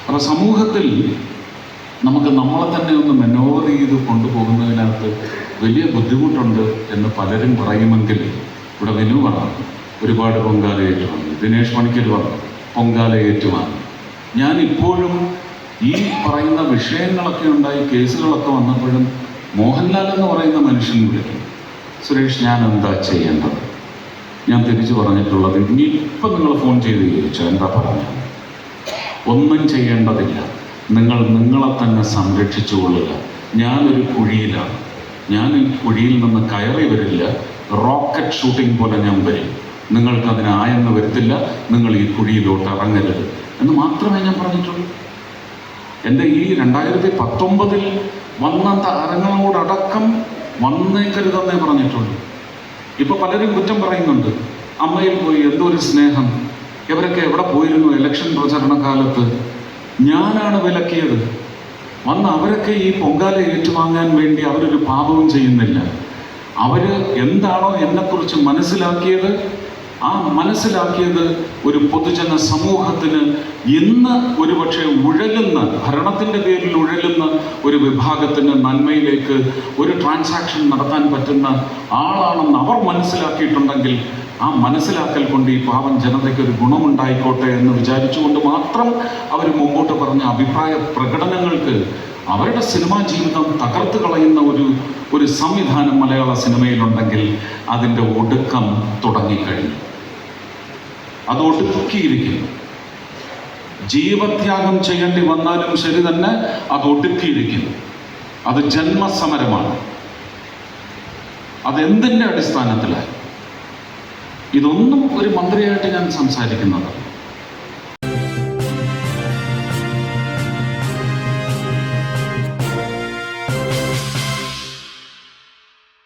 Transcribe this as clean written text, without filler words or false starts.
അപ്പോൾ സമൂഹത്തിൽ നമുക്ക് നമ്മളെ തന്നെ ഒന്ന് മെനോവർ ചെയ്ത് കൊണ്ടുപോകുന്നതിനകത്ത് വലിയ ബുദ്ധിമുട്ടുണ്ട് എന്ന് പലരും പറയുമെങ്കിൽ ഇവിടെ വിനു പറഞ്ഞു ഒരുപാട് പൊങ്കാല ഏറ്റുവാങ്ങി, ദിനേഷ് പണിക്കർ പറഞ്ഞു പൊങ്കാല ഏറ്റുവാങ്ങി. ഞാൻ ഇപ്പോഴും ഈ പറയുന്ന വിഷയങ്ങളൊക്കെ ഉണ്ടായി കേസുകളൊക്കെ വന്നപ്പോഴും മോഹൻലാൽ എന്ന് പറയുന്ന മനുഷ്യൻ വിളിക്കും, സുരേഷ് ഞാൻ എന്താ ചെയ്യേണ്ടത്? ഞാൻ തിരിച്ചു പറഞ്ഞിട്ടുള്ളത് ഇനിയിപ്പം നിങ്ങൾ ഫോൺ ചെയ്ത് ചോദിച്ചോ എന്താ പറഞ്ഞത്? ഒന്നും ചെയ്യേണ്ടതില്ല, നിങ്ങൾ നിങ്ങളെ തന്നെ സംരക്ഷിച്ചു കൊള്ളുക. ഞാനൊരു കുഴിയിലാണ്, ഞാൻ ഈ കുഴിയിൽ നിന്ന് കയറി വരില്ല, റോക്കറ്റ് ഷൂട്ടിംഗ് പോലെ ഞാൻ വരും, നിങ്ങൾക്കതിനായെന്ന് വരത്തില്ല, നിങ്ങൾ ഈ കുഴിയിലോട്ട് ഇറങ്ങരുത് എന്ന് മാത്രമേ ഞാൻ പറഞ്ഞിട്ടുള്ളൂ. എൻ്റെ ഈ 2019 വന്ന താരങ്ങളോടടക്കം വന്നേക്കരുതെന്നേ പറഞ്ഞിട്ടുള്ളൂ. ഇപ്പോൾ പലരും കുറ്റം പറയുന്നുണ്ട്, അമ്മയിൽ പോയി എന്തൊരു സ്നേഹം, ഇവരൊക്കെ എവിടെ പോയിരുന്നു ഇലക്ഷൻ പ്രചരണ കാലത്ത്? ഞാനാണ് വിലക്കിയത്. വന്ന് അവരൊക്കെ ഈ പൊങ്കാല ഏറ്റുവാങ്ങാൻ വേണ്ടി അവരൊരു പാപവും ചെയ്യുന്നില്ല. അവർ എന്താണോ എന്നെക്കുറിച്ച് മനസ്സിലാക്കിയത്, ആ മനസ്സിലാക്കിയത് ഒരു പൊതുജന സമൂഹത്തിന് ഇന്ന് ഒരുപക്ഷെ ഉഴലുന്ന, ഭരണത്തിൻ്റെ പേരിൽ ഉഴലുന്ന ഒരു വിഭാഗത്തിന് നന്മയിലേക്ക് ഒരു ട്രാൻസാക്ഷൻ നടത്താൻ പറ്റുന്ന ആളാണെന്ന് അവർ മനസ്സിലാക്കിയിട്ടുണ്ടെങ്കിൽ ആ മനസ്സിലാക്കൽ കൊണ്ട് ഈ പാവം ജനതയ്ക്ക് ഒരു ഗുണമുണ്ടായിക്കോട്ടെ എന്ന് വിചാരിച്ചുകൊണ്ട് മാത്രം അവർ മുമ്പോട്ട് പറഞ്ഞ അഭിപ്രായ പ്രകടനങ്ങൾക്ക് അവരുടെ സിനിമാ ജീവിതം തകർത്ത് കളയുന്ന ഒരു സംവിധാനം മലയാള സിനിമയിലുണ്ടെങ്കിൽ അതിൻ്റെ ഒടുക്കം തുടങ്ങിക്കഴിഞ്ഞു. അത് ഒടുക്കിയിരിക്കുന്നു. ജീവത്യാഗം ചെയ്യേണ്ടി വന്നാലും ശരി തന്നെ അത് ഒടുക്കിയിരിക്കുന്നു. അത് ജന്മസമരമാണ്. അതെന്തിൻ്റെ അടിസ്ഥാനത്തിലായി? ഇതൊന്നും ഒരു മന്ത്രിയായിട്ട് ഞാൻ സംസാരിക്കുന്നത്